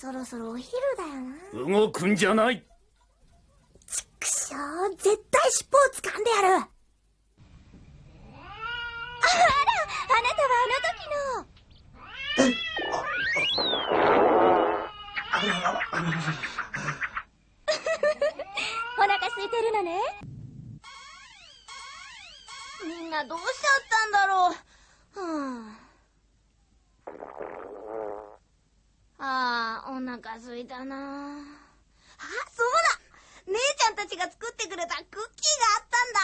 そろそろお昼だよな。動くんじゃない。ちくしょう、絶対尻尾を掴んでやる。あら、あなたはあの時の。お腹空いてるのね。みんなどうしちゃったんだろう。ああ、お腹空いたな。あ、そうだ、姉ちゃんたちが作ってくれたクッキーがあったんだ。